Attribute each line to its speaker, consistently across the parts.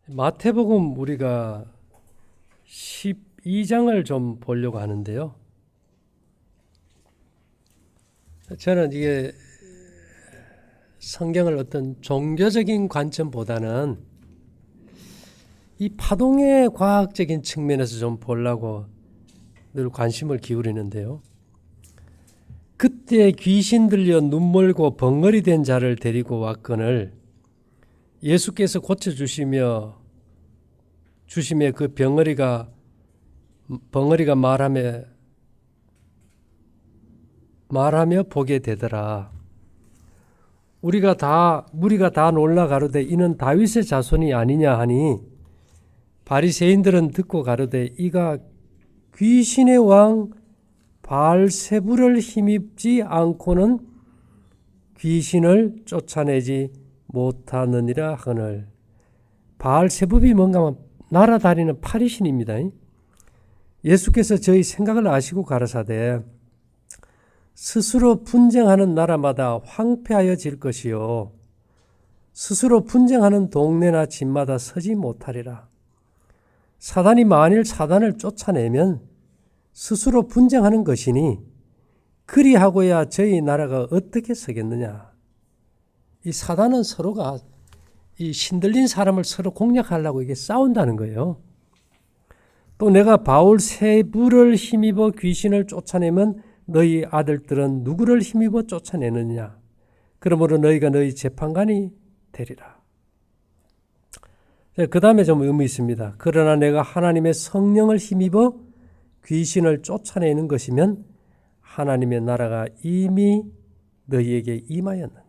Speaker 1: 마태복음 우리가 12장을 좀 보려고 하는데요. 저는 이게 성경을 어떤 종교적인 관점보다는 이 파동의 과학적인 측면에서 좀 보려고 늘 관심을 기울이는데요. 그때 귀신 들려 눈멀고 벙어리 된 자를 데리고 왔거늘 예수께서 고쳐주시며 그 벙어리가 말하며 보게 되더라. 무리가 다 놀라 가로되 이는 다윗의 자손이 아니냐 하니 바리새인들은 듣고 가로되 이가 귀신의 왕 바알세불을 힘입지 않고는 귀신을 쫓아내지 못하느니라 하거늘. 바알세불이 뭔가 하면 날아다니는 파리신입니다. 예수께서 저희 생각을 아시고 가라사대 스스로 분쟁하는 나라마다 황폐하여질 것이요 스스로 분쟁하는 동네나 집마다 서지 못하리라. 사단이 만일 사단을 쫓아내면 스스로 분쟁하는 것이니 그리하고야 저희 나라가 어떻게 서겠느냐. 이 사단은 서로가 이 신들린 사람을 서로 공략하려고 이게 싸운다는 거예요. 또 내가 바울세불을 힘입어 귀신을 쫓아내면 너희 아들들은 누구를 힘입어 쫓아내느냐. 그러므로 너희가 너희 재판관이 되리라. 그 다음에 좀 의미 있습니다. 그러나 내가 하나님의 성령을 힘입어 귀신을 쫓아내는 것이면 하나님의 나라가 이미 너희에게 임하였느니라.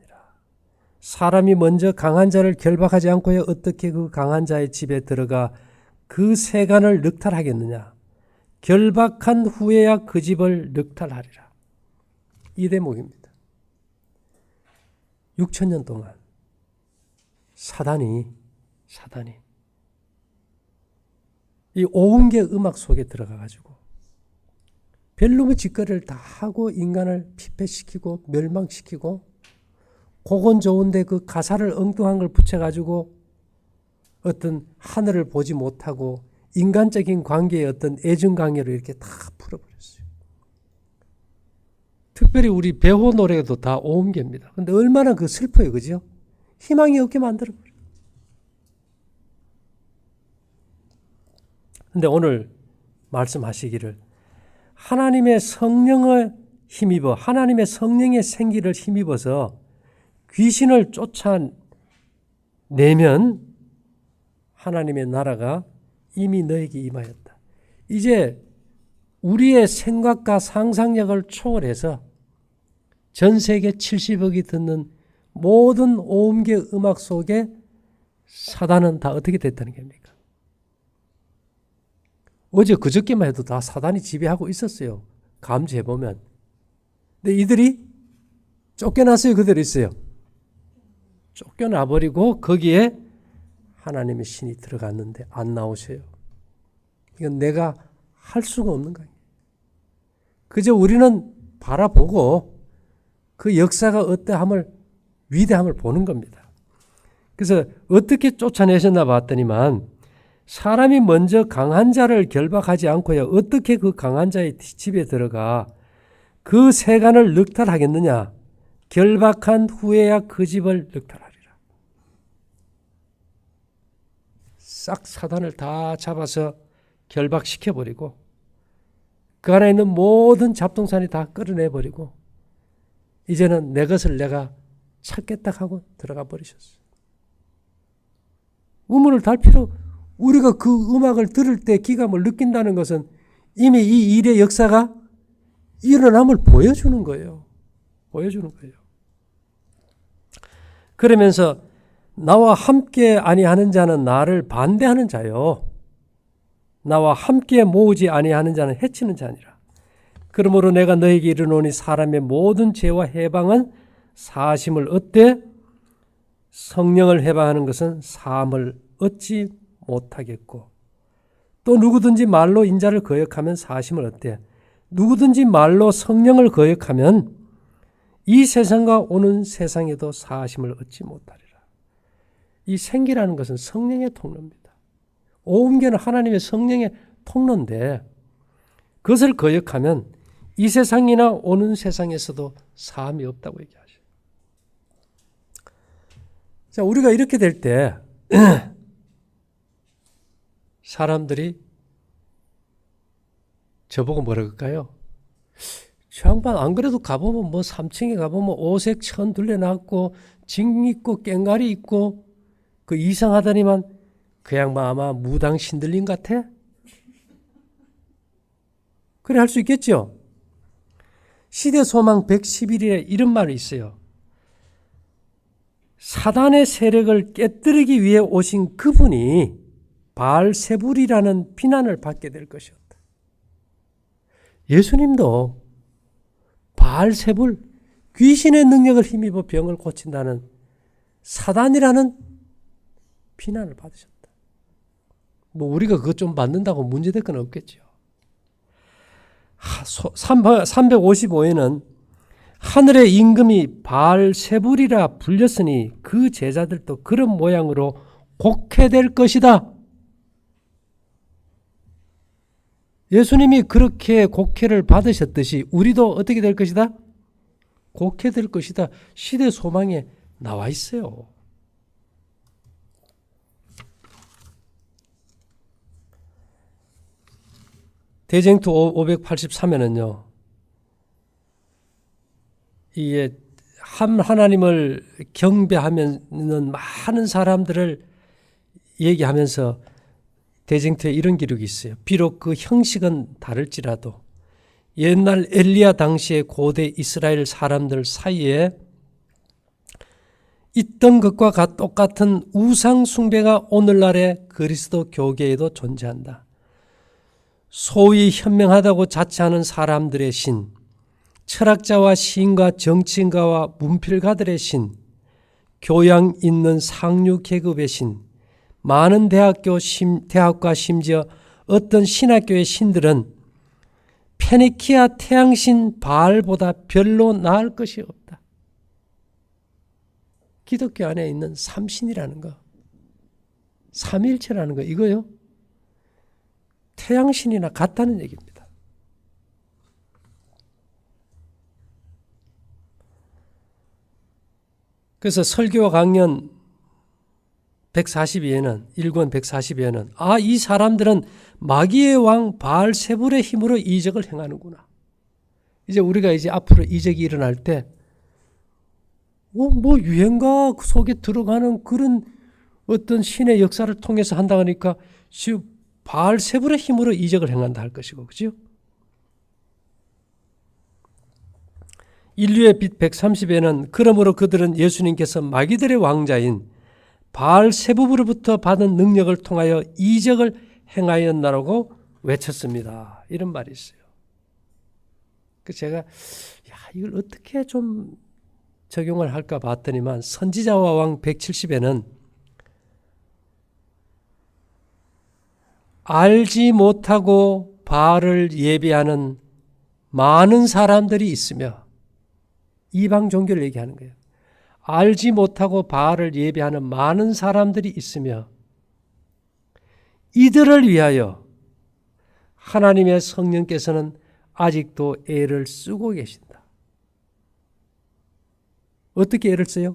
Speaker 1: 사람이 먼저 강한 자를 결박하지 않고야 어떻게 그 강한 자의 집에 들어가 그 세간을 늑탈하겠느냐. 결박한 후에야 그 집을 늑탈하리라. 이 대목입니다. 6,000년 동안 사단이 이 오은계 음악 속에 들어가 가지고 별놈의 짓거리를 다 하고 인간을 피폐시키고 멸망시키고 곡은 좋은데 그 가사를 엉뚱한 걸 붙여가지고 어떤 하늘을 보지 못하고 인간적인 관계의 어떤 애증관계를 이렇게 다 풀어버렸어요. 특별히 우리 배호 노래도 다 오음계입니다. 근데 얼마나 그 슬퍼요, 그죠? 희망이 없게 만들어버려요. 근데 오늘 말씀하시기를 하나님의 성령을 힘입어 하나님의 성령의 생기를 힘입어서 귀신을 쫓아내면 하나님의 나라가 이미 너에게 임하였다. 이제 우리의 생각과 상상력을 초월해서 전 세계 70억이 듣는 모든 오음계 음악 속에 사단은 다 어떻게 됐다는 겁니까? 어제 그저께만 해도 다 사단이 지배하고 있었어요. 감지해보면. 근데 이들이 쫓겨났어요. 그대로 있어요. 쫓겨나버리고 거기에 하나님의 신이 들어갔는데 안 나오셔요. 이건 내가 할 수가 없는 거예요. 그저 우리는 바라보고 그 역사가 어떠함을 위대함을 보는 겁니다. 그래서 어떻게 쫓아내셨나 봤더니만 사람이 먼저 강한 자를 결박하지 않고야 어떻게 그 강한 자의 집에 들어가 그 세간을 늑탈하겠느냐. 결박한 후에야 그 집을 늑탈하리라. 싹 사단을 다 잡아서 결박시켜버리고 그 안에 있는 모든 잡동산이 다 끌어내버리고 이제는 내 것을 내가 찾겠다 하고 들어가 버리셨어요. 우물을 달 필요 우리가 그 음악을 들을 때 기감을 느낀다는 것은 이미 이 일의 역사가 일어남을 보여주는 거예요. 그러면서 나와 함께 아니하는 자는 나를 반대하는 자요. 나와 함께 모으지 아니하는 자는 해치는 자니라. 그러므로 내가 너에게 이르노니 사람의 모든 죄와 해방은 사심을 얻되 성령을 해방하는 것은 사함을 얻지 못하겠고 또 누구든지 말로 인자를 거역하면 사심을 얻되 누구든지 말로 성령을 거역하면 이 세상과 오는 세상에도 사심을 얻지 못하리라. 이 생기라는 것은 성령의 통로입니다. 오음계는 하나님의 성령의 통로인데 그것을 거역하면 이 세상이나 오는 세상에서도 사함이 없다고 얘기하죠. 자, 우리가 이렇게 될 때 사람들이 저보고 뭐라 그럴까요? 저 양반 안 그래도 가보면 뭐 3층에 가보면 오색 천 둘레놨고 징 있고 깽가리 있고 그 이상하다니만 그 양반 아마 무당 신들린 같아? 그래 할 수 있겠죠? 시대소망 111일에 이런 말이 있어요. 사단의 세력을 깨뜨리기 위해 오신 그분이 바알세불이라는 비난을 받게 될 것이었다. 예수님도 바알세불, 귀신의 능력을 힘입어 병을 고친다는 사단이라는 비난을 받으셨다. 뭐 우리가 그것 좀 받는다고 문제될 건 없겠죠. 355에는 하늘의 임금이 바알세불이라 불렸으니 그 제자들도 그런 모양으로 곡해될 것이다. 예수님이 그렇게 곡해를 받으셨듯이 우리도 어떻게 될 것이다? 곡해될 것이다. 시대 소망에 나와 있어요. 대쟁투 583에는요. 이게 하나님을 경배하면은 많은 사람들을 얘기하면서 대쟁투에 이런 기록이 있어요. 비록 그 형식은 다를지라도 옛날 엘리야 당시의 고대 이스라엘 사람들 사이에 있던 것과 똑같은 우상 숭배가 오늘날의 그리스도 교계에도 존재한다. 소위 현명하다고 자처하는 사람들의 신, 철학자와 시인과 정치인가와 문필가들의 신, 교양 있는 상류 계급의 신, 많은 대학과 심지어 어떤 신학교의 신들은 페니키아 태양신 바알보다 별로 나을 것이 없다. 기독교 안에 있는 삼신이라는 거, 삼일체라는 거 이거요. 태양신이나 같다는 얘기입니다. 그래서 설교 강연 142에는 1권 142에는 이 사람들은 마귀의 왕 바알세불의 힘으로 이적을 행하는구나. 이제 우리가 이제 앞으로 이적이 일어날 때 뭐 유행가 속에 들어가는 그런 어떤 신의 역사를 통해서 한다 하니까 지금 바알세불의 힘으로 이적을 행한다 할 것이고, 그죠? 인류의 빛 130에는 그러므로 그들은 예수님께서 마귀들의 왕자인 바알세불로부터 받은 능력을 통하여 이적을 행하였나라고 외쳤습니다. 이런 말이 있어요. 그래서 제가 이걸 어떻게 좀 적용을 할까 봤더니만 선지자와 왕 170에는 알지 못하고 바알을 예배하는 많은 사람들이 있으며, 이방 종교를 얘기하는 거예요. 알지 못하고 바알을 예배하는 많은 사람들이 있으며 이들을 위하여 하나님의 성령께서는 아직도 애를 쓰고 계신다. 어떻게 애를 써요?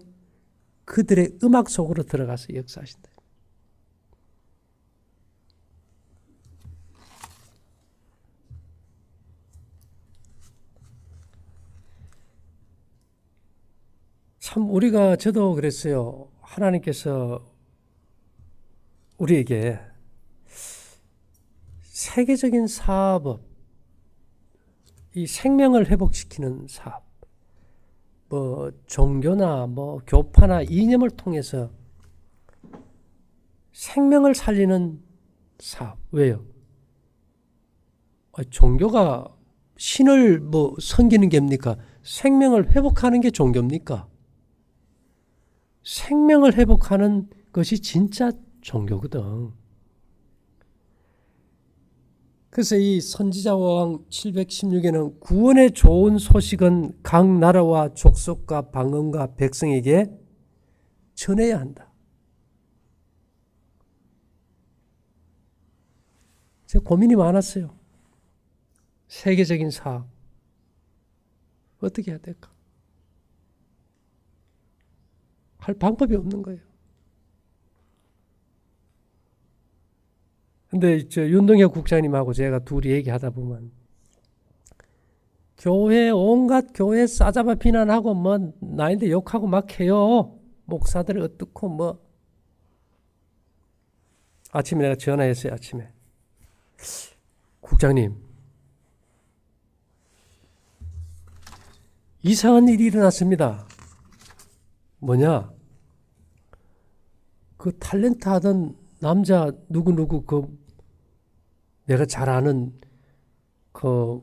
Speaker 1: 그들의 음악 속으로 들어가서 역사하신다. 참 저도 그랬어요. 하나님께서 우리에게 세계적인 사업, 이 생명을 회복시키는 사업, 뭐 종교나 뭐 교파나 이념을 통해서 생명을 살리는 사업. 왜요? 종교가 신을 뭐 섬기는 게입니까? 생명을 회복하는 게 종교입니까? 생명을 회복하는 것이 진짜 종교거든. 그래서 이 선지자와 왕 716에는 구원의 좋은 소식은 각 나라와 족속과 방언과 백성에게 전해야 한다. 제가 고민이 많았어요. 세계적인 사업. 어떻게 해야 될까? 할 방법이 없는 거예요. 근데 윤동혁 국장님하고 제가 둘이 얘기하다 보면 교회 온갖 교회 싸잡아 비난하고 뭐 나인데 욕하고 막 해요. 목사들 어떻고 뭐. 아침에 내가 전화했어요. 아침에. 국장님, 이상한 일이 일어났습니다. 뭐냐? 그 탤런트 하던 남자 누구 내가 잘 아는 그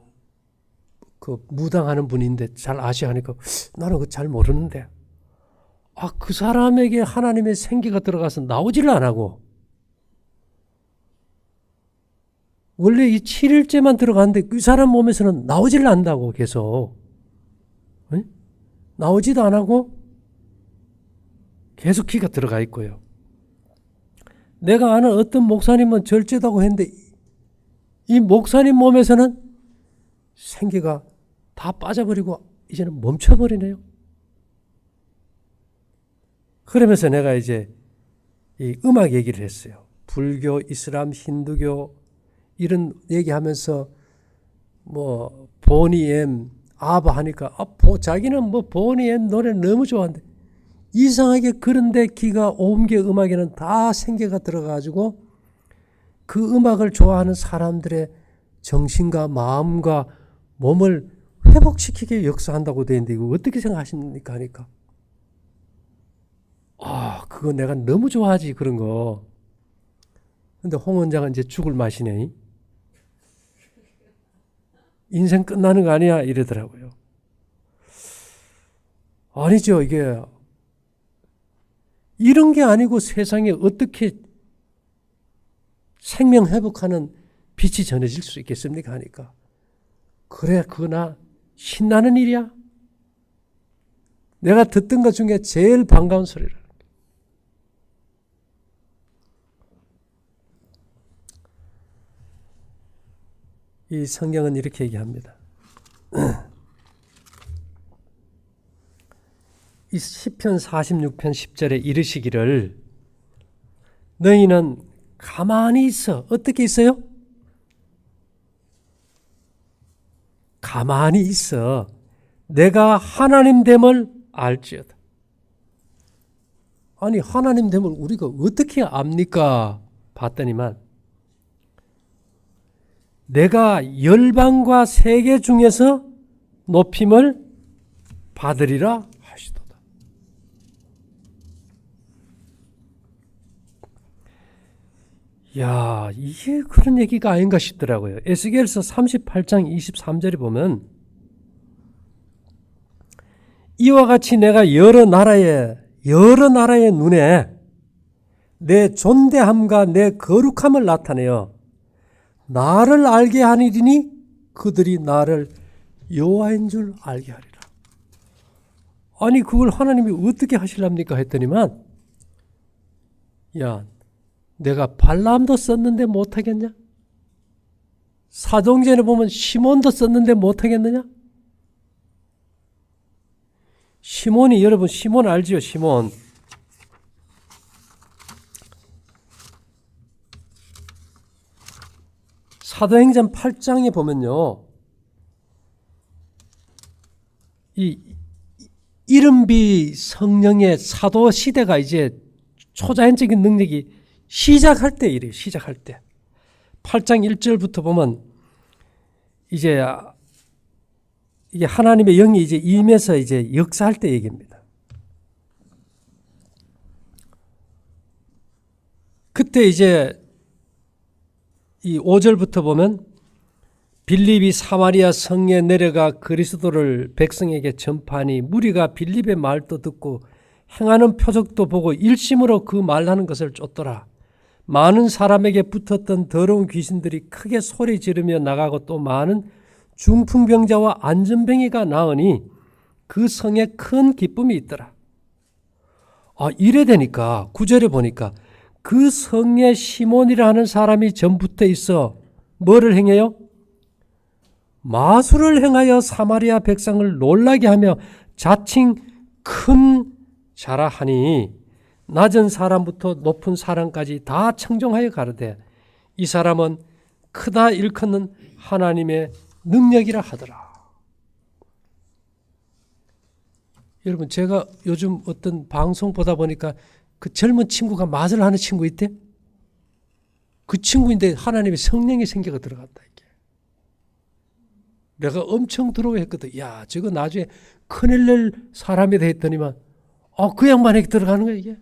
Speaker 1: 무당하는 분인데 잘 아시하니까 나는 그거 잘 모르는데 그 사람에게 하나님의 생기가 들어가서 나오지를 안 하고 원래 이 7일째만 들어가는데 그 사람 몸에서는 나오지를 않는다고 계속 나오지도 안 하고 계속 기가 들어가 있고요. 내가 아는 어떤 목사님은 절제다고 했는데 이 목사님 몸에서는 생기가 다 빠져버리고 이제는 멈춰버리네요. 그러면서 내가 이제 이 음악 얘기를 했어요. 불교, 이슬람, 힌두교 이런 얘기하면서 뭐 보니엠, 아바 하니까 자기는 뭐 보니엠 노래 너무 좋아하는데 이상하게 그런데 기가 옮겨 음악에는 다 생계가 들어가지고 그 음악을 좋아하는 사람들의 정신과 마음과 몸을 회복시키게 역사한다고 되어 있는데 이거 어떻게 생각하십니까? 하니까 그거 내가 너무 좋아하지 그런 거. 근데 홍 원장은 이제 죽을 맛이네. 인생 끝나는 거 아니야 이러더라고요. 아니죠. 이게 이런 게 아니고 세상에 어떻게 생명 회복하는 빛이 전해질 수 있겠습니까? 하니까 그래 그거나 신나는 일이야. 내가 듣던 것 중에 제일 반가운 소리라. 이 성경은 이렇게 얘기합니다. 이 시편 46편 10절에 이르시기를 너희는 가만히 있어. 어떻게 있어요? 가만히 있어. 내가 하나님 됨을 알지어다. 아니 하나님 됨을 우리가 어떻게 압니까? 봤더니만 내가 열방과 세계 중에서 높임을 받으리라 하시도다. 야, 이게 그런 얘기가 아닌가 싶더라고요. 에스겔서 38장 23절에 보면 이와 같이 내가 여러 나라의 눈에 내 존대함과 내 거룩함을 나타내어 나를 알게 하리니 그들이 나를 여호와인 줄 알게 하리라. 아니 그걸 하나님이 어떻게 하실랍니까 했더니만 야 내가 발람도 썼는데 못하겠냐? 사도행전에 보면 시몬도 썼는데 못하겠느냐? 시몬이 여러분 시몬 알지요? 시몬 사도행전 8장에 보면요. 이 이른비 성령의 사도 시대가 이제 초자연적인 능력이 시작할 때 이래요. 시작할 때. 8장 1절부터 보면 이제 이게 하나님의 영이 이제 임해서 이제 역사할 때 얘기입니다. 그때 이제 이 5절부터 보면 빌립이 사마리아 성에 내려가 그리스도를 백성에게 전파하니 무리가 빌립의 말도 듣고 행하는 표적도 보고 일심으로 그 말하는 것을 쫓더라. 많은 사람에게 붙었던 더러운 귀신들이 크게 소리 지르며 나가고 또 많은 중풍병자와 안전병이가 나으니 그 성에 큰 기쁨이 있더라. 이래 되니까 9절에 보니까 그 성에 시몬이라 하는 사람이 전부터 있어 뭐를 행해요? 마술을 행하여 사마리아 백성을 놀라게 하며 자칭 큰 자라 하니 낮은 사람부터 높은 사람까지 다 청종하여 가르되 이 사람은 크다 일컫는 하나님의 능력이라 하더라. 여러분, 제가 요즘 어떤 방송 보다 보니까 그 젊은 친구가 마술을 하는 친구 있대? 그 친구인데 하나님의 성령의 생기가 들어갔다. 이게. 내가 엄청 두려워했거든. 야, 저거 나중에 큰일 낼 사람이다 했더니만 그 양반에게 들어가는 거야 이게.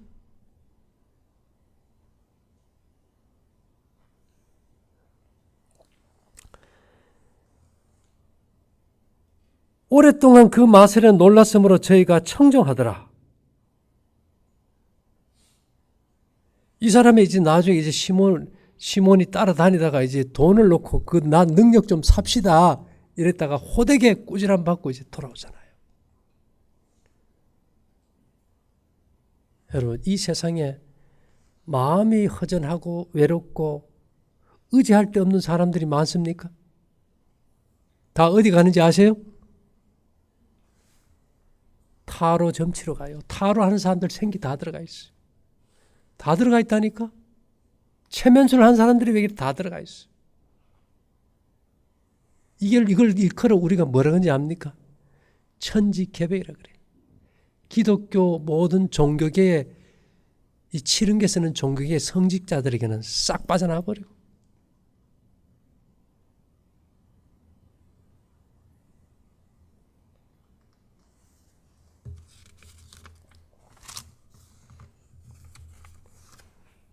Speaker 1: 오랫동안 그 마술에 놀랐으므로 저희가 청종하더라. 이 사람이 이제 나중에 이제 시몬이 따라다니다가 이제 돈을 놓고 그 나 능력 좀 삽시다 이랬다가 호되게 꾸지람 받고 이제 돌아오잖아요. 여러분, 이 세상에 마음이 허전하고 외롭고 의지할 데 없는 사람들이 많습니까? 다 어디 가는지 아세요? 타로 점치러 가요. 타로 하는 사람들 생기 다 들어가 있어요. 다 들어가 있다니까? 최면술 하는 사람들이 여기 다 들어가 있어요. 이걸 일컬어 우리가 뭐라 그러는지 압니까? 천지개벽이라 그래요. 기독교 모든 종교계에 이 칠흥계 쓰는 종교계의 성직자들에게는 싹 빠져나와 버리고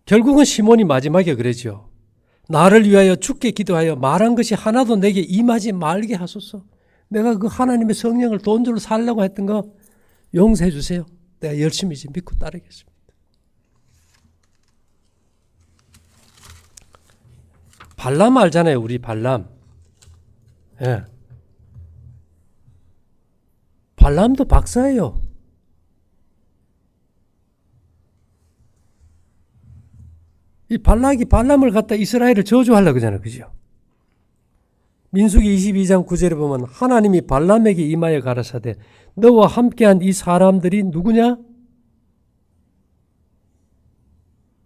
Speaker 1: 결국은 시몬이 마지막에 그러죠. 나를 위하여 주께 기도하여 말한 것이 하나도 내게 임하지 말게 하소서. 내가 그 하나님의 성령을 돈 주러 살려고 했던 거 용서해 주세요. 내가 열심히 믿고 따르겠습니다. 발람 알잖아요. 우리 발람. 예. 발람도 박사예요. 이 발락이 발람을 갖다 이스라엘을 저주하려고 그러잖아요. 그죠? 민수기 22장 9절에 보면 하나님이 발람에게 임하여 가라사대 너와 함께한 이 사람들이 누구냐?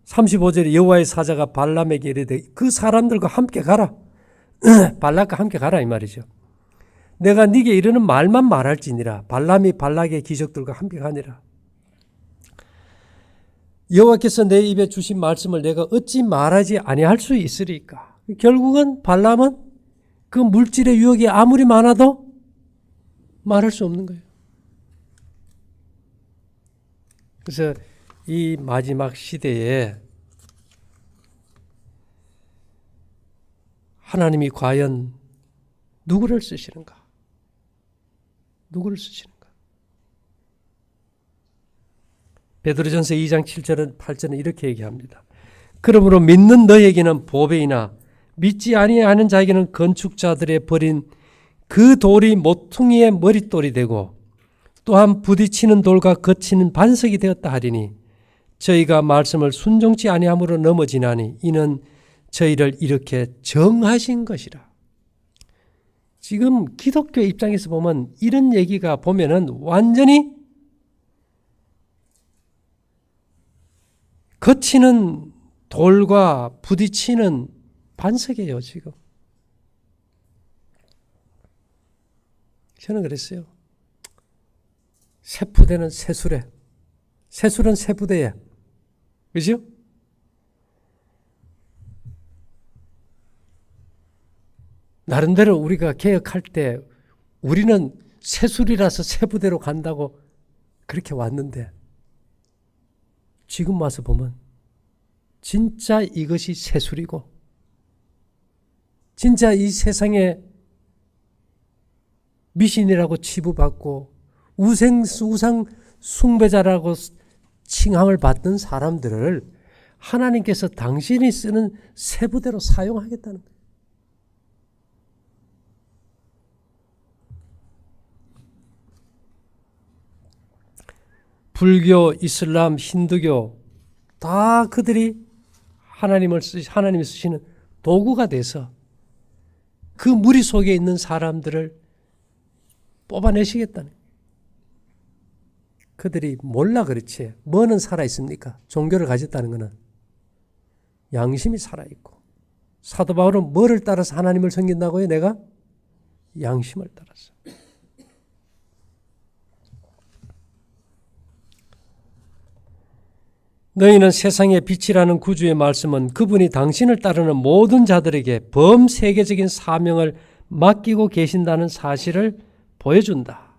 Speaker 1: 35절에 여호와의 사자가 발람에게 이르되 그 사람들과 함께 가라. 발락과 함께 가라 이 말이죠. 내가 네게 이르는 말만 말할지니라. 발람이 발락의 기적들과 함께 가니라. 여호와께서 내 입에 주신 말씀을 내가 어찌 말하지 아니할 수 있으리까. 결국은 발람은 그 물질의 유혹이 아무리 많아도 말할 수 없는 거예요. 그래서 이 마지막 시대에 하나님이 과연 누구를 쓰시는가? 누구를 쓰시는가? 베드로전서 2장 7절은 8절은 이렇게 얘기합니다. 그러므로 믿는 너에게는 보배이나 믿지 아니하는 자에게는 건축자들의 버린 그 돌이 모퉁이의 머릿돌이 되고 또한 부딪히는 돌과 거치는 반석이 되었다 하리니 저희가 말씀을 순종치 아니함으로 넘어지나니 이는 저희를 이렇게 정하신 것이라. 지금 기독교 입장에서 보면 이런 얘기가 보면은 완전히 거치는 돌과 부딪히는 반석이에요, 지금. 저는 그랬어요. 세푸대는 세술에, 세술은 세부대에. 그죠? 나름대로 우리가 개혁할 때 우리는 세술이라서 세부대로 간다고 그렇게 왔는데 지금 와서 보면 진짜 이것이 세술이고 진짜 이 세상에 미신이라고 치부받고 우상 숭배자라고 칭함을 받던 사람들을 하나님께서 당신이 쓰는 세부대로 사용하겠다는 거예요. 불교, 이슬람, 힌두교 다 그들이 하나님이 쓰시는 도구가 돼서 그 무리 속에 있는 사람들을 뽑아내시겠다는 거예요. 그들이 몰라 그렇지. 뭐는 살아있습니까? 종교를 가졌다는 것은 양심이 살아있고. 사도 바울은 뭐를 따라서 하나님을 섬긴다고요? 내가? 양심을 따라서. 너희는 세상의 빛이라는 구주의 말씀은 그분이 당신을 따르는 모든 자들에게 범세계적인 사명을 맡기고 계신다는 사실을 보여준다.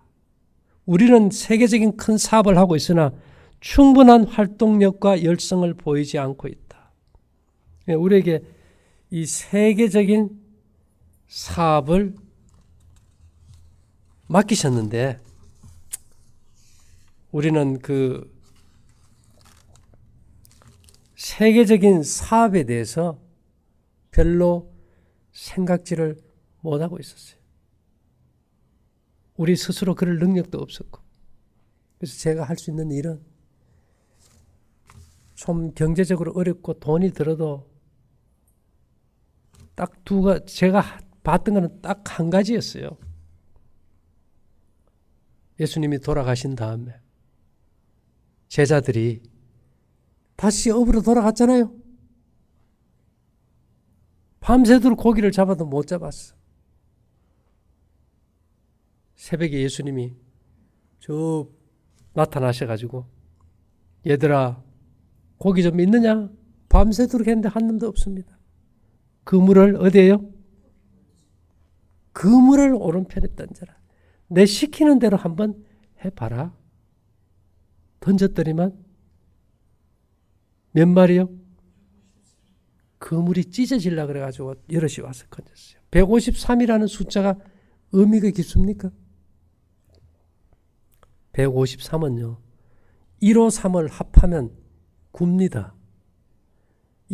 Speaker 1: 우리는 세계적인 큰 사업을 하고 있으나 충분한 활동력과 열성을 보이지 않고 있다. 우리에게 이 세계적인 사업을 맡기셨는데 우리는 그 세계적인 사업에 대해서 별로 생각지를 못하고 있었어요. 우리 스스로 그럴 능력도 없었고. 그래서 제가 할 수 있는 일은 좀 경제적으로 어렵고 돈이 들어도 딱 제가 봤던 거는 딱 한 가지였어요. 예수님이 돌아가신 다음에 제자들이 다시 업으로 돌아갔잖아요. 밤새도록 고기를 잡아도 못 잡았어. 새벽에 예수님이 저 나타나셔가지고 얘들아 고기 좀 있느냐? 밤새도록 했는데 한 놈도 없습니다. 그물을 어디에요? 그물을 오른편에 던져라. 내 시키는 대로 한번 해봐라. 던졌더니만 몇 마리요? 그물이 찢어질라 그래가지고 여럿이 와서 건졌어요. 153이라는 숫자가 의미가 깊습니까? 153은요. 1호 3을 합하면 9입니다.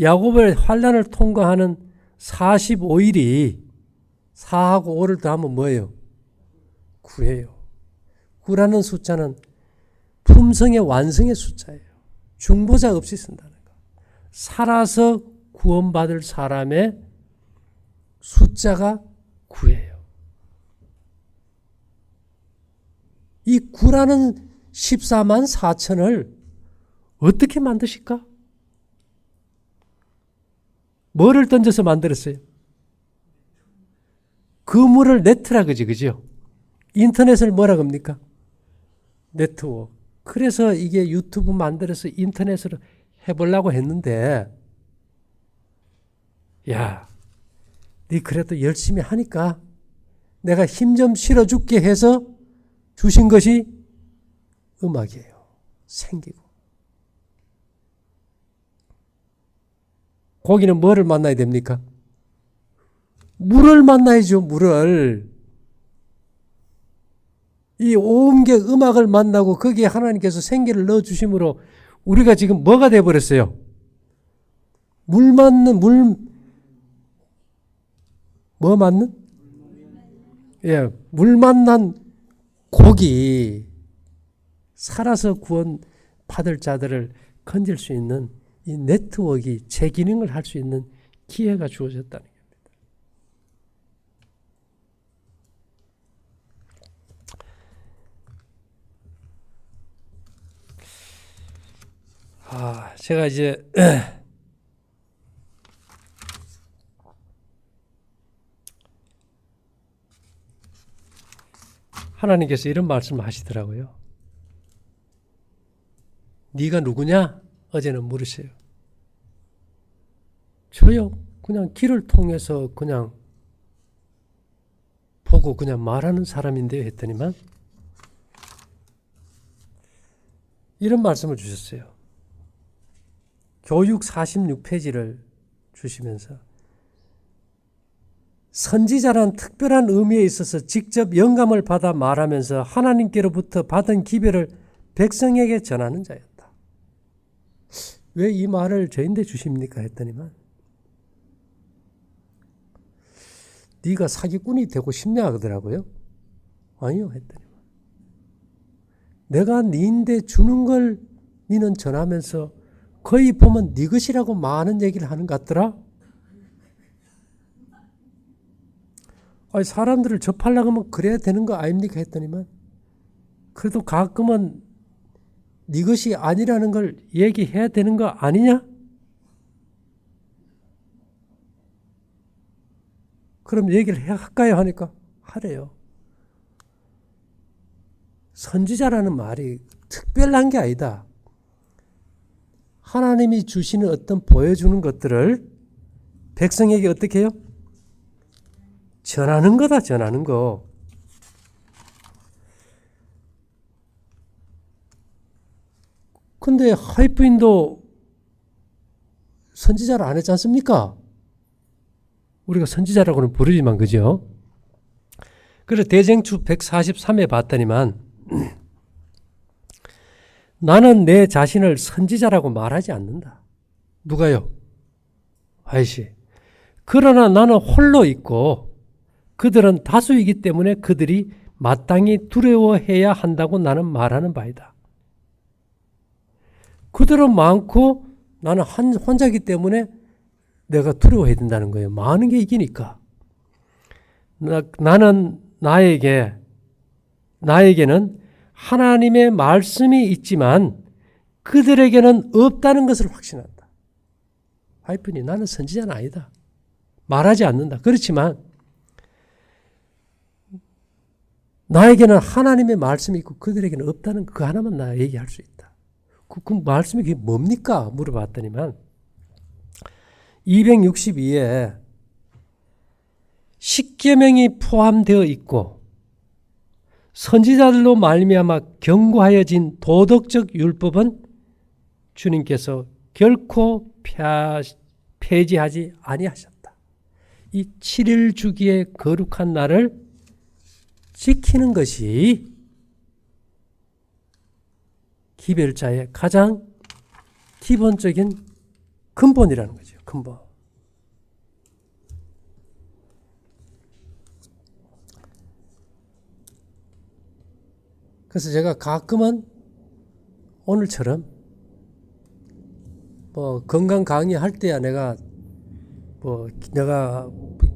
Speaker 1: 야곱의 환난을 통과하는 45일이 4하고 5를 더하면 뭐예요? 9예요. 9라는 숫자는 품성의 완성의 숫자예요. 중보자 없이 쓴다는 거. 살아서 구원받을 사람의 숫자가 9예요. 이 9라는 14만 4천을 어떻게 만드실까? 뭐를 던져서 만들었어요? 그물을 네트라 그죠? 인터넷을 뭐라 합니까? 네트워크. 그래서 이게 유튜브 만들어서 인터넷으로 해보려고 했는데, 야, 네 그래도 열심히 하니까 내가 힘 좀 실어줄게 해서 주신 것이 음악이에요. 생기고. 고기는 뭐를 만나야 됩니까? 물을 만나야죠. 물을. 이 온 게 음악을 만나고 거기에 하나님께서 생기를 넣어주심으로 우리가 지금 뭐가 돼버렸어요? 뭐 맞는? 예, 물 만난 고기. 살아서 구원 받을 자들을 건질 수 있는 이 네트워크가 제 기능을 할 수 있는 기회가 주어졌다는 겁니다. 제가 이제 하나님께서 이런 말씀을 하시더라고요. 네가 누구냐? 어제는 물으세요. 저요. 그냥 길을 통해서 그냥 보고 그냥 말하는 사람인데요 했더니만 이런 말씀을 주셨어요. 교육 46페이지를 주시면서 선지자란 특별한 의미에 있어서 직접 영감을 받아 말하면서 하나님께로부터 받은 기별을 백성에게 전하는 자였다. 왜 이 말을 저인데 주십니까? 했더니만 네가 사기꾼이 되고 싶냐 하더라고요. 아니요 했더니만 내가 네인데 주는 걸 네는 전하면서 거의 보면 네 것이라고 많은 얘기를 하는 것 같더라. 아니, 사람들을 접하려고 하면 그래야 되는 거 아닙니까? 했더니만 그래도 가끔은 네 것이 아니라는 걸 얘기해야 되는 거 아니냐? 그럼 얘기를 할까요? 하니까 하래요. 선지자라는 말이 특별한 게 아니다. 하나님이 주시는 어떤 보여주는 것들을 백성에게 어떻게 해요? 전하는 거다, 전하는 거. 근데 하이프인도 선지자를 안 했지 않습니까? 우리가 선지자라고는 부르지만, 그죠? 그래서 대쟁주 143에 봤더니만 나는 내 자신을 선지자라고 말하지 않는다. 누가요? 아이씨. 그러나 나는 홀로 있고 그들은 다수이기 때문에 그들이 마땅히 두려워해야 한다고 나는 말하는 바이다. 그들은 많고 나는 혼자이기 때문에 내가 두려워해야 된다는 거예요. 많은 게 이기니까. 나는 나에게는 하나님의 말씀이 있지만 그들에게는 없다는 것을 확신한다. 하이픈이 나는 선지자는 아니다. 말하지 않는다. 그렇지만 나에게는 하나님의 말씀이 있고 그들에게는 없다는 그 하나만 나 얘기할 수 있다. 그 말씀이 그게 뭡니까? 물어봤더니만 262에 십계명이 포함되어 있고 선지자들로 말미암아 경고하여진 도덕적 율법은 주님께서 결코 폐지하지 아니하셨다. 이 7일 주기의 거룩한 날을 지키는 것이 기별자의 가장 기본적인 근본이라는 거죠. 근본. 그래서 제가 가끔은 오늘처럼 건강 강의할 때야 내가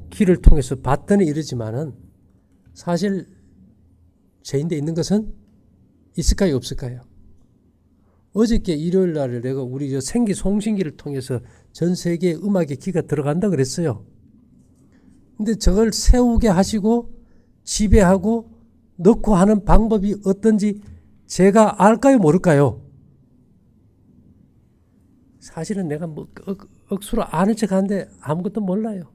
Speaker 1: 길을 통해서 봤더니 이러지만은 사실 제인데 있는 것은 있을까요? 없을까요? 어저께 일요일 날에 내가 우리 생기 송신기를 통해서 전 세계 음악의 기가 들어간다 그랬어요. 근데 저걸 세우게 하시고 지배하고 넣고 하는 방법이 어떤지 제가 알까요? 모를까요? 사실은 내가 억수로 아는 척 하는데 아무것도 몰라요.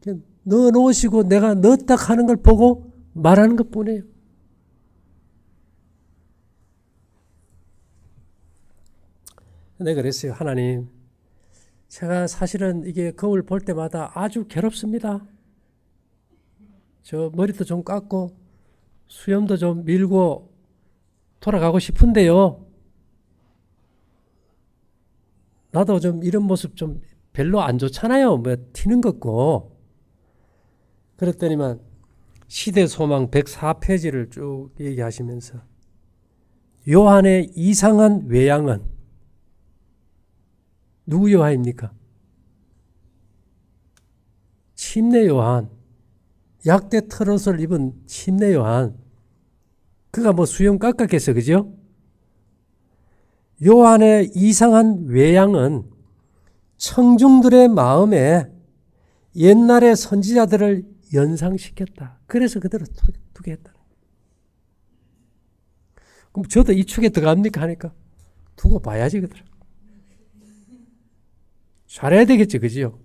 Speaker 1: 그냥 넣어 놓으시고 내가 넣었다 하는 걸 보고 말하는 것 뿐이에요. 내가 그랬어요. 하나님, 제가 사실은 이게 거울 볼 때마다 아주 괴롭습니다. 저 머리도 좀 깎고 수염도 좀 밀고 돌아가고 싶은데요. 나도 좀 이런 모습 좀 별로 안 좋잖아요. 튀는 것고. 그랬더니만 시대소망 104페이지를 쭉 얘기하시면서 요한의 이상한 외양은 누구 요한입니까? 침례 요한. 약대 털옷을 입은 침례 요한. 그가 수염 깎았겠어, 그죠? 요한의 이상한 외양은 청중들의 마음에 옛날의 선지자들을 연상시켰다. 그래서 그대로 두게 했다. 그럼 저도 이 축에 들어갑니까? 하니까 두고 봐야지, 그대로. 잘해야 되겠지, 그지요?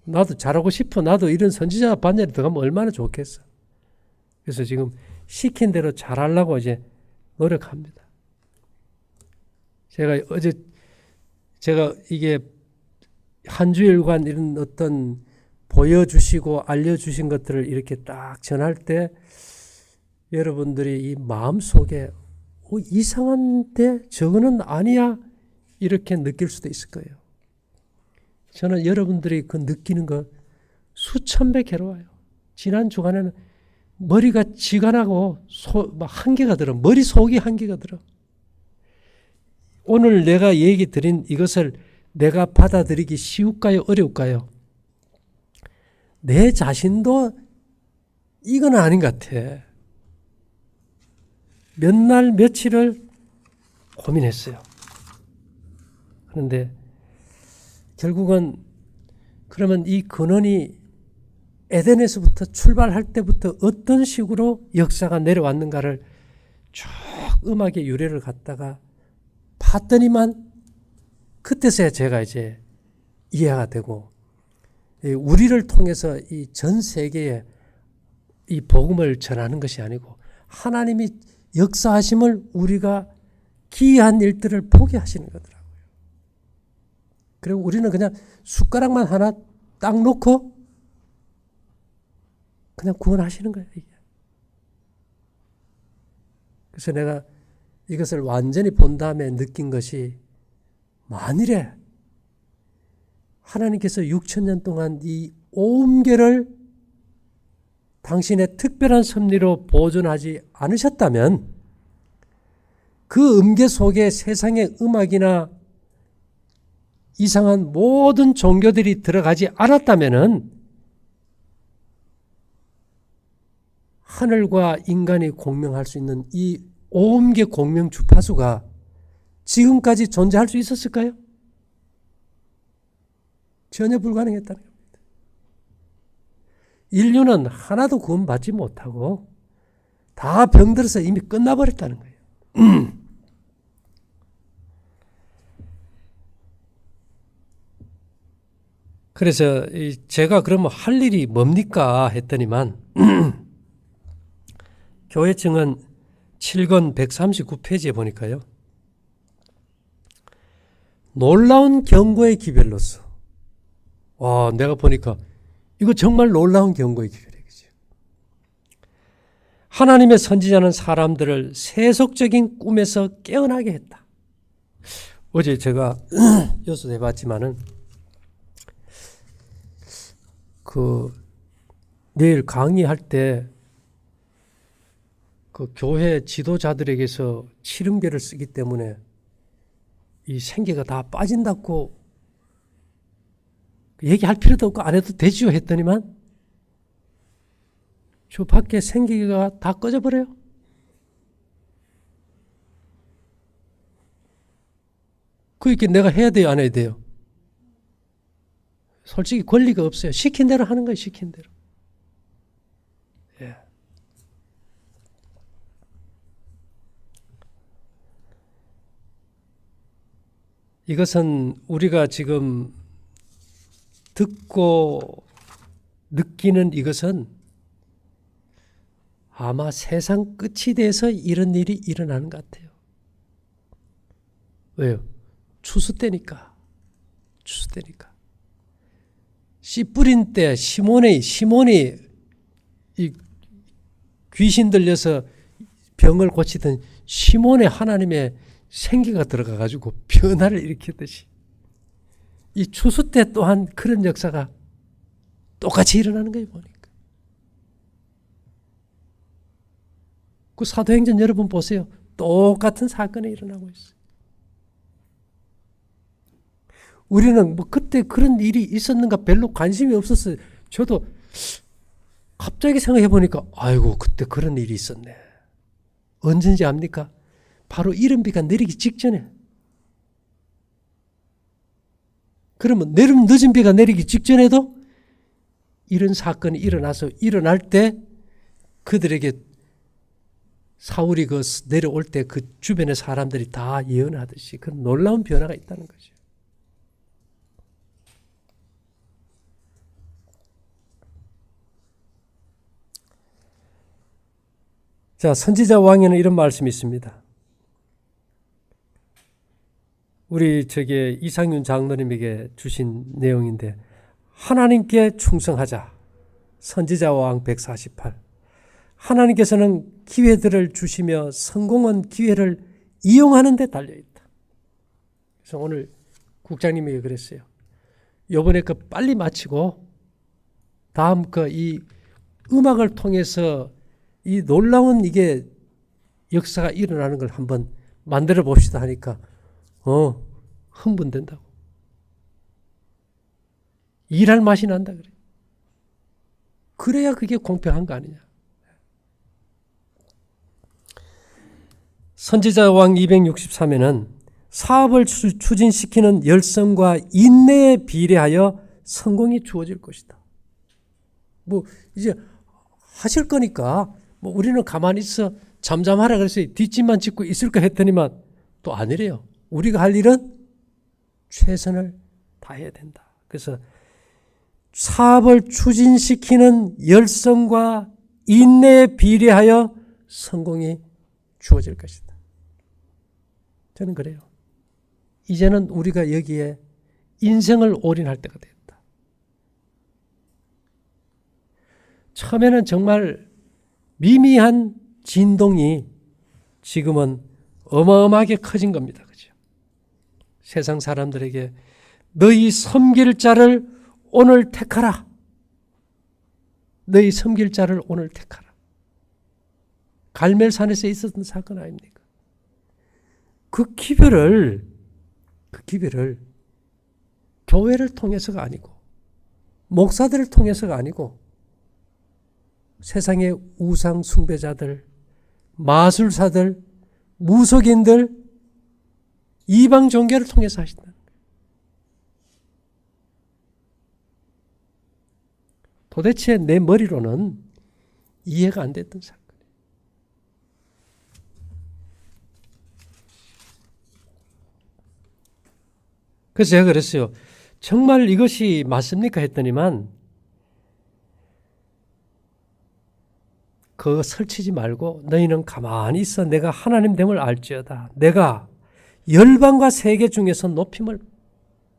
Speaker 1: 나도 잘하고 싶어. 나도 이런 선지자 반열에 들어가면 얼마나 좋겠어. 그래서 지금 시킨 대로 잘하려고 이제 노력합니다. 제가 이게 한 주일간 이런 어떤 보여주시고 알려주신 것들을 이렇게 딱 전할 때 여러분들이 이 마음속에 이상한데 저거는 아니야 이렇게 느낄 수도 있을 거예요. 저는 여러분들이 그 느끼는 거 수천 배 괴로워요. 지난 주간에는 머리가 쥐가 나고 한계가 들어. 머릿속이 한계가 들어. 오늘 내가 얘기 드린 이것을 내가 받아들이기 쉬울까요? 어려울까요? 내 자신도 이건 아닌 것 같아. 몇 날 며칠을 고민했어요. 그런데 결국은 그러면 이 근원이 에덴에서부터 출발할 때부터 어떤 식으로 역사가 내려왔는가를 쭉 음악의 유래를 갖다가 봤더니만 그때서야 제가 이제 이해가 되고, 우리를 통해서 이 전 세계에 이 복음을 전하는 것이 아니고 하나님이 역사하심을 우리가 기이한 일들을 보게 하시는 거더라고요. 그리고 우리는 그냥 숟가락만 하나 딱 놓고 그냥 구원하시는 거예요, 이게. 그래서 내가 이것을 완전히 본 다음에 느낀 것이, 만일에 하나님께서 6,000년 동안 이 오음계를 당신의 특별한 섭리로 보존하지 않으셨다면, 그 음계 속에 세상의 음악이나 이상한 모든 종교들이 들어가지 않았다면은 하늘과 인간이 공명할 수 있는 이 오음계 공명 주파수가 지금까지 존재할 수 있었을까요? 전혀 불가능했다는 겁니다. 인류는 하나도 구원받지 못하고 다 병들어서 이미 끝나버렸다는 거예요. 그래서 제가 그러면 할 일이 뭡니까 했더니만 교회청은 7권 139페이지에 보니까요, 놀라운 경고의 기별로서, 와, 내가 보니까 이거 정말 놀라운 경고의 기별이죠. 하나님의 선지자는 사람들을 세속적인 꿈에서 깨어나게 했다. 어제 제가 요술해봤지만은 내일 강의할 때 그 교회 지도자들에게서 칠음계를 쓰기 때문에 이 생계가 다 빠진다고 얘기할 필요도 없고 안 해도 되지요 했더니만 저 밖에 생계가 다 꺼져버려요. 그렇게 내가 해야 돼요, 안 해야 돼요? 솔직히 권리가 없어요. 시킨 대로 하는 거예요, 시킨 대로. 예. 이것은 우리가 지금 듣고 느끼는 이것은 아마 세상 끝이 돼서 이런 일이 일어나는 것 같아요. 왜요? 추수 때니까. 추수 때니까. 씨 뿌린 때 시몬이 이 귀신 들려서 병을 고치던 시몬의 하나님의 생기가 들어가가지고 변화를 일으켰듯이 이 추수 때 또한 그런 역사가 똑같이 일어나는 거예요, 보니까. 그 사도행전 여러분 보세요. 똑같은 사건이 일어나고 있어요. 우리는 뭐 그때 그런 일이 있었는가 별로 관심이 없었어요. 저도 갑자기 생각해 보니까 아이고 그때 그런 일이 있었네. 언제인지 압니까? 바로 이른비가 내리기 직전에. 그러면 늦은 비가 내리기 직전에도 이런 사건이 일어나서 일어날 때 그들에게 사울이 내려올 때 그 주변의 사람들이 다 예언하듯이 그런 놀라운 변화가 있다는 거죠. 자, 선지자 왕에는 이런 말씀이 있습니다. 우리 이상윤 장로님에게 주신 내용인데, 하나님께 충성하자. 선지자 왕 148. 하나님께서는 기회들을 주시며 성공한 기회를 이용하는 데 달려있다. 그래서 오늘 국장님에게 그랬어요. 요번에 빨리 마치고 다음 이 음악을 통해서 이 놀라운 이게 역사가 일어나는 걸 한번 만들어 봅시다 하니까 흥분된다고. 일할 맛이 난다 그래. 그래야 그게 공평한 거 아니냐. 선지자 왕 263에는 사업을 추진시키는 열성과 인내에 비례하여 성공이 주어질 것이다. 뭐 이제 하실 거니까 뭐 우리는 가만히 있어 잠잠하라 그래서 뒷짐만 짓고 있을까 했더니만 또 아니래요. 우리가 할 일은 최선을 다해야 된다. 그래서 사업을 추진시키는 열성과 인내에 비례하여 성공이 주어질 것이다. 저는 그래요. 이제는 우리가 여기에 인생을 올인할 때가 됐다. 처음에는 정말 미미한 진동이 지금은 어마어마하게 커진 겁니다. 그죠? 세상 사람들에게 너희 섬길 자를 오늘 택하라. 너희 섬길 자를 오늘 택하라. 갈멜산에서 있었던 사건 아닙니까? 그 기별을 교회를 통해서가 아니고 목사들을 통해서가 아니고 세상의 우상 숭배자들, 마술사들, 무속인들, 이방 종교를 통해서 하신다는 거예요. 도대체 내 머리로는 이해가 안 됐던 사건이에요. 그래서 제가 그랬어요. 정말 이것이 맞습니까? 했더니만 그거 설치지 말고 너희는 가만히 있어. 내가 하나님 됨을 알지어다. 내가 열방과 세계 중에서 높임을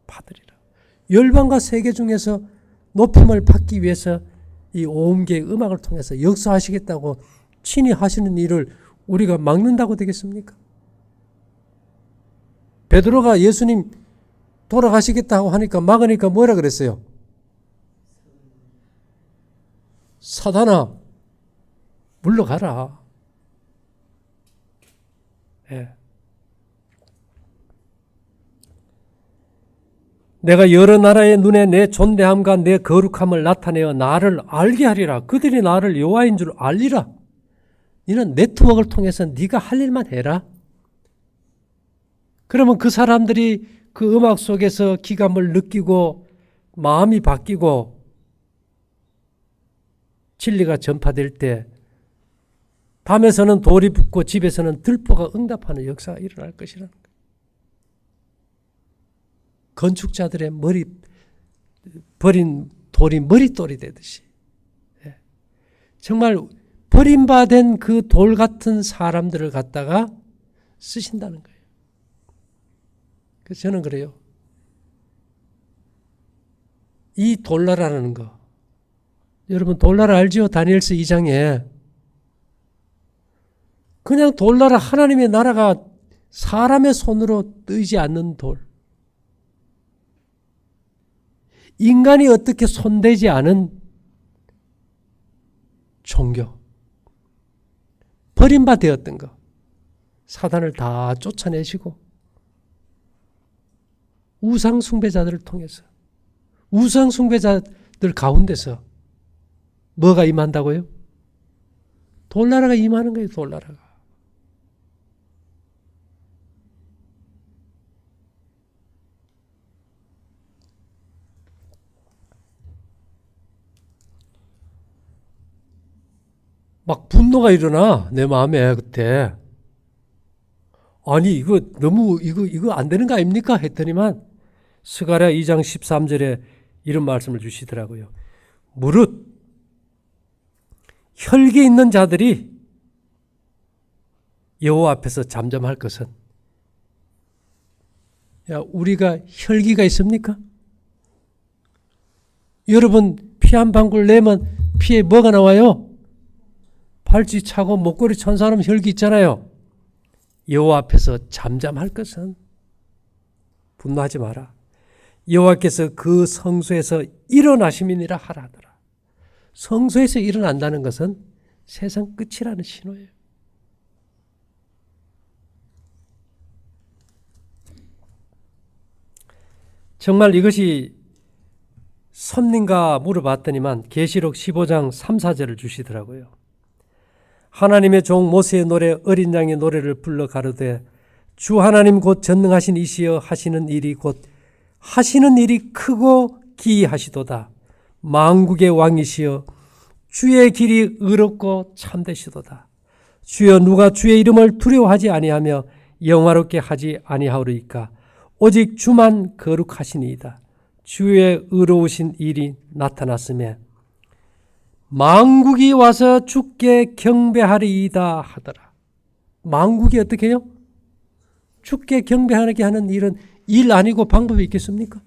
Speaker 1: 받으리라. 열방과 세계 중에서 높임을 받기 위해서 이 오음계의 음악을 통해서 역사하시겠다고 친히 하시는 일을 우리가 막는다고 되겠습니까? 베드로가 예수님 돌아가시겠다고 하니까 막으니까 뭐라 그랬어요? 사단아, 물러가라. 예. 내가 여러 나라의 눈에 내 존대함과 내 거룩함을 나타내어 나를 알게 하리라. 그들이 나를 여호와인 줄 알리라. 너는 네트워크를 통해서 네가 할 일만 해라. 그러면 그 사람들이 그 음악 속에서 기감을 느끼고 마음이 바뀌고 진리가 전파될 때 밤에서는 돌이 붙고 집에서는 들보가 응답하는 역사가 일어날 것이라는 거예요. 건축자들의 머리 버린 돌이 머릿돌이 되듯이 정말 버림받은 그 돌 같은 사람들을 갖다가 쓰신다는 거예요. 그래서 저는 그래요. 이 돌나라라는 거. 여러분 돌나라 알지요? 다니엘서 2장에. 그냥 돌나라 하나님의 나라가 사람의 손으로 뜨지 않는 돌. 인간이 어떻게 손대지 않은 종교. 버림받았던 거. 사단을 다 쫓아내시고 우상 숭배자들을 통해서 우상 숭배자들 가운데서 뭐가 임한다고요? 돌나라가 임하는 거예요. 돌나라가. 막 분노가 일어나 내 마음에 그때. 아니 이거 너무 이거 안 되는 거 아닙니까? 했더니만 스가랴 2장 13절에 이런 말씀을 주시더라고요. 무릇 혈기 있는 자들이 여호와 앞에서 잠잠할 것은 야 우리가 혈기가 있습니까? 여러분 피 한 방울 내면 피에 뭐가 나와요? 팔찌 차고 목걸이 찬 사람 혈기 있잖아요. 여호와 앞에서 잠잠할 것은 분노하지 마라. 여호와께서 그 성소에서 일어나심이니라 하라 하더라. 성소에서 일어난다는 것은 세상 끝이라는 신호예요. 정말 이것이 섭님가 물어봤더니만 계시록 15장 3, 4절을 주시더라고요. 하나님의 종 모세의 노래 어린 양의 노래를 불러 가로되 주 하나님 곧 전능하신 이시여 하시는 일이 곧 하시는 일이 크고 기이하시도다. 만국의 왕이시여 주의 길이 의롭고 참되시도다. 주여 누가 주의 이름을 두려워하지 아니하며 영화롭게 하지 아니하오리이까. 오직 주만 거룩하시니이다. 주의 의로우신 일이 나타났으며 만국이 와서 주께 경배하리이다 하더라. 만국이 어떻게 해요? 주께 경배하게 하는 일은 일 아니고 방법이 있겠습니까?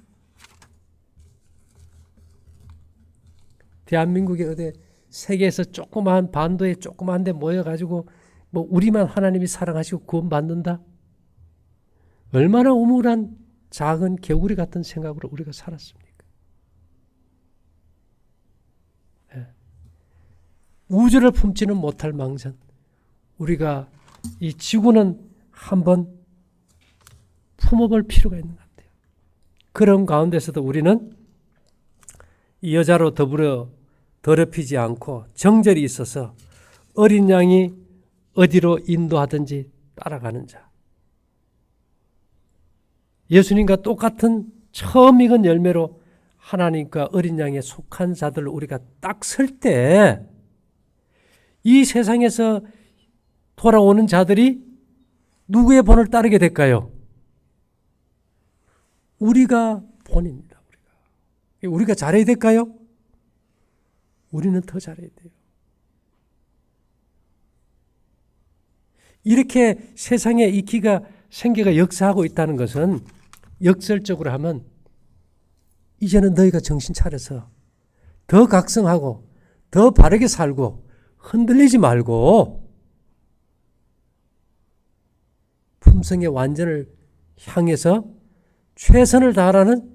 Speaker 1: 대한민국이 어디 세계에서 조그마한 반도에 조그마한 데 모여가지고 뭐 우리만 하나님이 사랑하시고 구원받는다? 얼마나 우물한 작은 개구리 같은 생각으로 우리가 살았습니까? 예. 우주를 품지는 못할 망정 우리가 이 지구는 한번 품어볼 필요가 있는 것 같아요. 그런 가운데서도 우리는 이 여자로 더불어 더럽히지 않고 정절이 있어서 어린 양이 어디로 인도하든지 따라가는 자. 예수님과 똑같은 처음 익은 열매로 하나님과 어린 양에 속한 자들로 우리가 딱 설 때 이 세상에서 돌아오는 자들이 누구의 본을 따르게 될까요? 우리가 본입니다. 우리가 잘해야 될까요? 우리는 더 잘해야 돼요. 이렇게 세상에 이 기가 생계가 역사하고 있다는 것은 역설적으로 하면 이제는 너희가 정신 차려서 더 각성하고 더 바르게 살고 흔들리지 말고 품성의 완전을 향해서 최선을 다하라는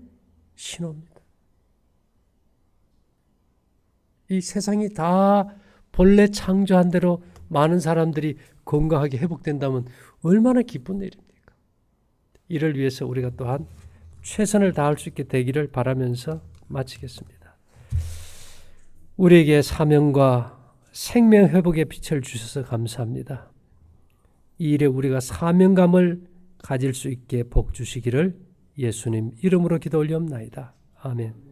Speaker 1: 신호입니다. 이 세상이 다 본래 창조한 대로 많은 사람들이 건강하게 회복된다면 얼마나 기쁜 일입니까? 이를 위해서 우리가 또한 최선을 다할 수 있게 되기를 바라면서 마치겠습니다. 우리에게 사명과 생명 회복의 빛을 주셔서 감사합니다. 이 일에 우리가 사명감을 가질 수 있게 복 주시기를 예수님 이름으로 기도 올리옵나이다. 아멘.